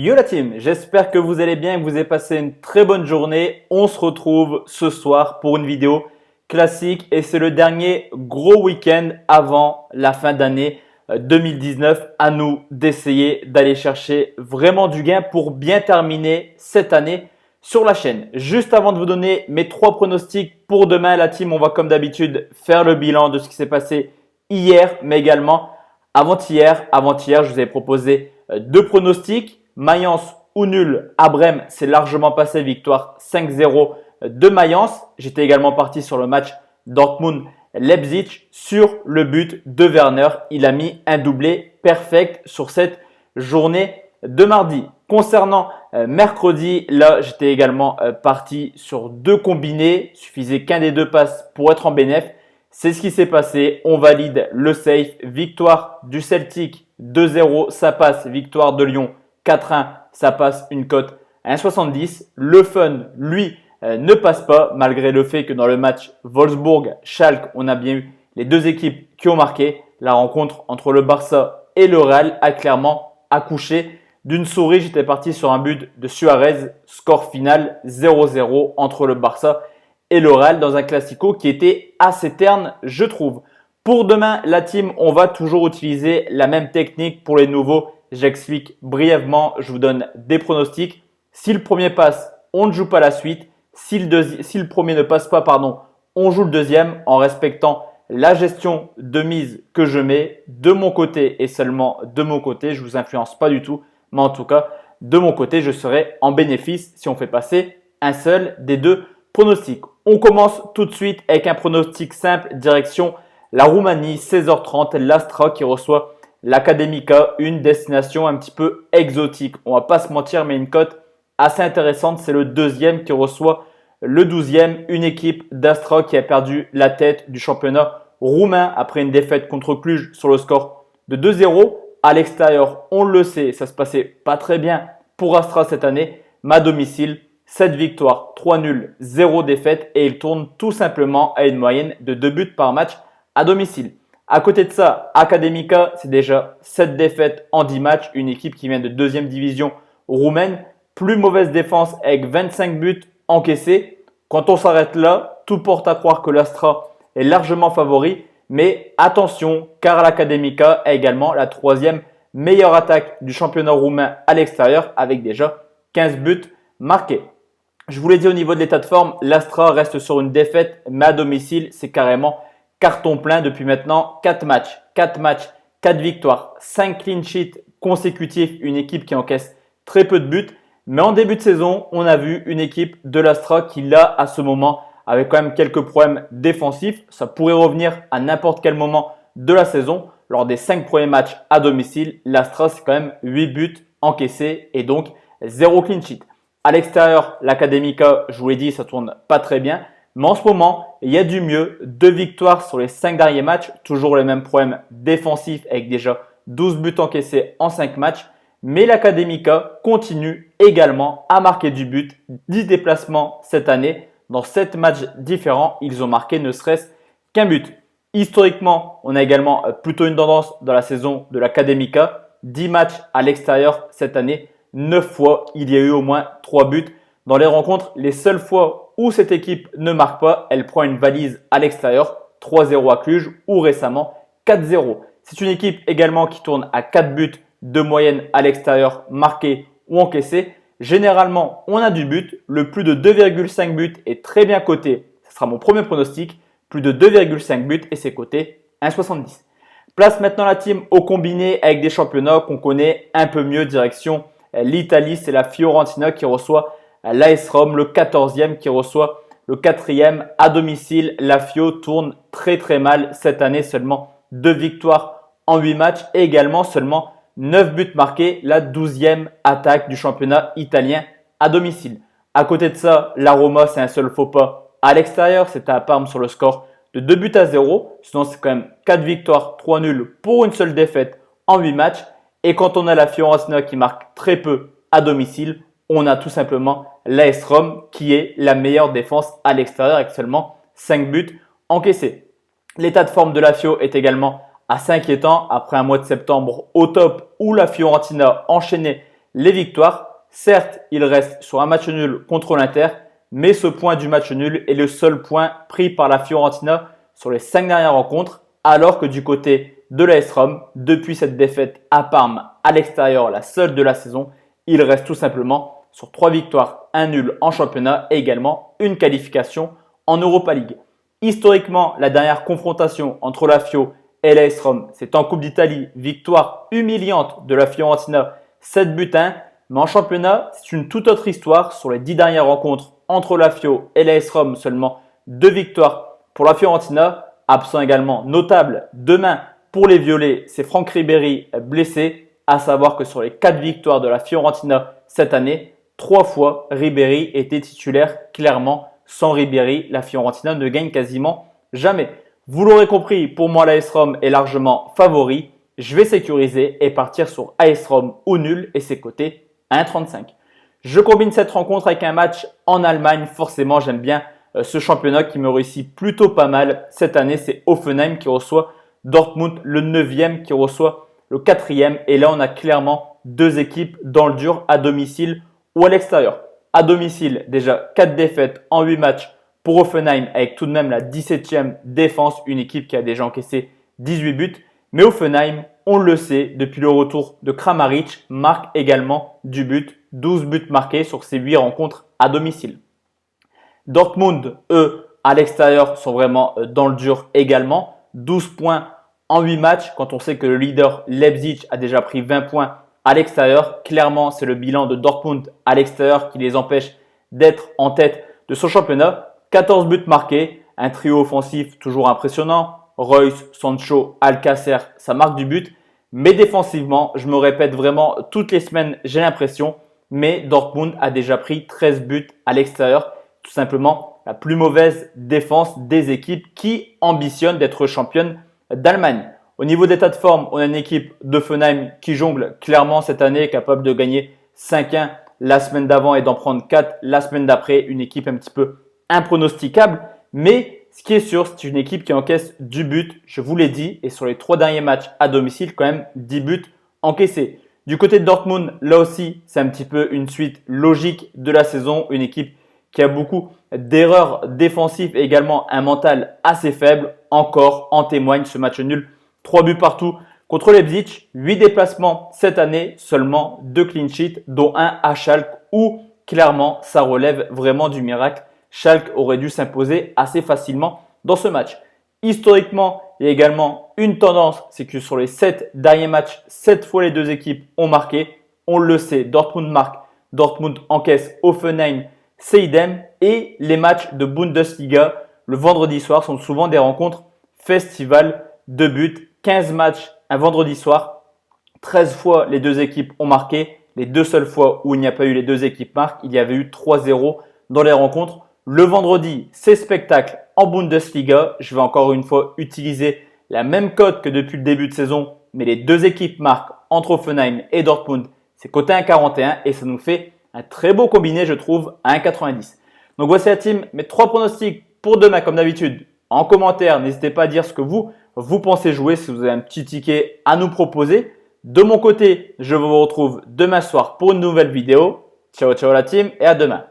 Yo la team, j'espère que vous allez bien et que vous avez passé une très bonne journée. On se retrouve ce soir pour une vidéo classique et c'est le dernier gros week-end avant la fin d'année 2019. À nous d'essayer d'aller chercher vraiment du gain pour bien terminer cette année sur la chaîne. Juste avant de vous donner mes 3 pronostics pour demain la team, on va comme d'habitude faire le bilan de ce qui s'est passé hier mais également avant-hier. Avant-hier, je vous avais proposé 2 pronostics. Mayence ou nul à Brême, c'est largement passé, victoire 5-0 de Mayence. J'étais également parti sur le match Dortmund-Leipzig sur le but de Werner. Il a mis un doublé perfect sur cette journée de mardi. Concernant mercredi, là, j'étais également parti sur 2 combinés. Il suffisait qu'un des 2 passe pour être en bénéf. C'est ce qui s'est passé. On valide le safe. Victoire du Celtic 2-0, ça passe. Victoire de Lyon 4-1, ça passe, une cote à 1,70. Le fun, lui, ne passe pas malgré le fait que dans le match Wolfsburg-Schalke, on a bien eu les 2 équipes qui ont marqué. La rencontre entre le Barça et le Real a clairement accouché d'une souris. J'étais parti sur un but de Suarez, score final 0-0 entre le Barça et le Real dans un classico qui était assez terne, je trouve. Pour demain, la team, on va toujours utiliser la même technique pour les nouveaux. J'explique brièvement, je vous donne des pronostics. Si le premier passe, on ne joue pas la suite. Si le premier ne passe pas, on joue le deuxième en respectant la gestion de mise que je mets de mon côté et seulement de mon côté. Je ne vous influence pas du tout, mais en tout cas, de mon côté, je serai en bénéfice si on fait passer un seul des 2 pronostics. On commence tout de suite avec un pronostic simple, direction la Roumanie, 16h30, l'Astra qui reçoit l'Academica, une destination un petit peu exotique. On va pas se mentir, mais une cote assez intéressante. C'est le 2e qui reçoit le 12e, une équipe d'Astra qui a perdu la tête du championnat roumain après une défaite contre Cluj sur le score de 2-0. À l'extérieur, on le sait, ça se passait pas très bien pour Astra cette année, mais à domicile, 7 victoires, 3 nuls, 0 défaite et il tourne tout simplement à une moyenne de 2 buts par match à domicile. À côté de ça, Academica, c'est déjà 7 défaites en 10 matchs, une équipe qui vient de 2e division roumaine. Plus mauvaise défense avec 25 buts encaissés. Quand on s'arrête là, tout porte à croire que l'Astra est largement favori. Mais attention, car l'Academica a également la 3e meilleure attaque du championnat roumain à l'extérieur avec déjà 15 buts marqués. Je vous l'ai dit au niveau de l'état de forme, l'Astra reste sur une défaite, mais à domicile, c'est carrément carton plein depuis maintenant 4 matchs. 4 victoires, 5 clean sheets consécutifs, une équipe qui encaisse très peu de buts. Mais en début de saison, on a vu une équipe de l'Astra qui là, à ce moment, avait quand même quelques problèmes défensifs. Ça pourrait revenir à n'importe quel moment de la saison. Lors des 5 premiers matchs à domicile, l'Astra, c'est quand même 8 buts encaissés et donc 0 clean sheet. À l'extérieur, l'Academica, je vous l'ai dit, ça tourne pas très bien. Mais en ce moment, il y a du mieux. 2 victoires sur les 5 derniers matchs. Toujours les mêmes problèmes défensifs avec déjà 12 buts encaissés en 5 matchs. Mais l'Academica continue également à marquer du but. 10 déplacements cette année. Dans 7 matchs différents, ils ont marqué ne serait-ce qu'un but. Historiquement, on a également plutôt une tendance dans la saison de l'Academica. 10 matchs à l'extérieur cette année. 9 fois, il y a eu au moins 3 buts. Dans les rencontres, les seules fois où cette équipe ne marque pas, elle prend une valise à l'extérieur, 3-0 à Cluj ou récemment 4-0. C'est une équipe également qui tourne à 4 buts de moyenne à l'extérieur, marqués ou encaissés. Généralement, on a du but. Le plus de 2,5 buts est très bien coté. Ce sera mon premier pronostic. Plus de 2,5 buts et c'est coté 1,70. Place maintenant la team au combiné avec des championnats qu'on connaît un peu mieux. Direction l'Italie, c'est la Fiorentina qui reçoit l'AS Rome, le 14e qui reçoit le 4e à domicile. La Fio tourne très très mal cette année, seulement 2 victoires en 8 matchs et également seulement 9 buts marqués, la 12e attaque du championnat italien à domicile. À côté de ça, la Roma, c'est un seul faux pas à l'extérieur, c'est à Parme sur le score de 2-0. Sinon, c'est quand même 4 victoires, 3 nuls pour une seule défaite en 8 matchs. Et quand on a la Fiorentina qui marque très peu à domicile, on a tout simplement l'AS Rome qui est la meilleure défense à l'extérieur avec seulement 5 buts encaissés. L'état de forme de la Fio est également assez inquiétant après un mois de septembre au top où la Fiorentina enchaînait les victoires. Certes, il reste sur un match nul contre l'Inter, mais ce point du match nul est le seul point pris par la Fiorentina sur les 5 dernières rencontres, alors que du côté de l'AS Rome, depuis cette défaite à Parme à l'extérieur, la seule de la saison, il reste tout simplement sur 3 victoires, 1 nul en championnat et également une qualification en Europa League. Historiquement, la dernière confrontation entre la Fio et l'AS Rome, c'est en Coupe d'Italie, victoire humiliante de la Fiorentina, 7 buts à 1. Mais en championnat, c'est une toute autre histoire. Sur les 10 dernières rencontres entre la Fio et l'AS Rome, seulement 2 victoires pour la Fiorentina. Absent également notable demain pour les Violets, c'est Franck Ribéry blessé. À savoir que sur les 4 victoires de la Fiorentina cette année, 3 fois Ribéry était titulaire. Clairement, sans Ribéry, la Fiorentina ne gagne quasiment jamais. Vous l'aurez compris, pour moi l'AS Rome est largement favori. Je vais sécuriser et partir sur AS Rome ou nul et ses cotés 1,35. Je combine cette rencontre avec un match en Allemagne. Forcément, j'aime bien ce championnat qui me réussit plutôt pas mal. Cette année, c'est Hoffenheim qui reçoit Dortmund, le 9e qui reçoit le 4e. Et là, on a clairement 2 équipes dans le dur à domicile ou à l'extérieur. À domicile, déjà 4 défaites en 8 matchs pour Hoffenheim avec tout de même la 17e défense. Une équipe qui a déjà encaissé 18 buts. Mais Hoffenheim, on le sait, depuis le retour de Kramaric, marque également du but. 12 buts marqués sur ces 8 rencontres à domicile. Dortmund, eux, à l'extérieur, sont vraiment dans le dur également. 12 points en 8 matchs. Quand on sait que le leader Leipzig a déjà pris 20 points à l'extérieur. Clairement, c'est le bilan de Dortmund à l'extérieur qui les empêche d'être en tête de son championnat. 14 buts marqués, un trio offensif toujours impressionnant. Reus, Sancho, Alcacer, ça marque du but. Mais défensivement, je me répète vraiment toutes les semaines, j'ai l'impression. Mais Dortmund a déjà pris 13 buts à l'extérieur. Tout simplement la plus mauvaise défense des équipes qui ambitionnent d'être championne d'Allemagne. Au niveau d'état de forme, on a une équipe d'Hoffenheim qui jongle clairement cette année, capable de gagner 5-1 la semaine d'avant et d'en prendre 4 la semaine d'après. Une équipe un petit peu impronosticable. Mais ce qui est sûr, c'est une équipe qui encaisse du but, je vous l'ai dit. Et sur les 3 derniers matchs à domicile, quand même 10 buts encaissés. Du côté de Dortmund, là aussi, c'est un petit peu une suite logique de la saison. Une équipe qui a beaucoup d'erreurs défensives et également un mental assez faible. Encore en témoigne ce match nul. 3 buts partout contre Leipzig. 8 déplacements cette année, seulement 2 clean sheets, dont un à Schalke où clairement ça relève vraiment du miracle. Schalke aurait dû s'imposer assez facilement dans ce match. Historiquement, il y a également une tendance, c'est que sur les 7 derniers matchs, 7 fois les 2 équipes ont marqué. On le sait, Dortmund marque, Dortmund encaisse, Hoffenheim, c'est idem. Et les matchs de Bundesliga, le vendredi soir, sont souvent des rencontres festivales de buts. 15 matchs un vendredi soir, 13 fois les 2 équipes ont marqué. Les 2 seules fois où il n'y a pas eu les 2 équipes marquent, il y avait eu 3-0 dans les rencontres. Le vendredi, c'est spectacle en Bundesliga. Je vais encore une fois utiliser la même cote que depuis le début de saison, mais les 2 équipes marquent entre Hoffenheim et Dortmund. C'est coté 1,41 et ça nous fait un très beau combiné, je trouve, à 1,90. Donc voici la team, mes 3 pronostics pour demain, comme d'habitude. En commentaire, n'hésitez pas à dire ce que vous pensez jouer, si vous avez un petit ticket à nous proposer. De mon côté, je vous retrouve demain soir pour une nouvelle vidéo. Ciao, ciao la team et à demain.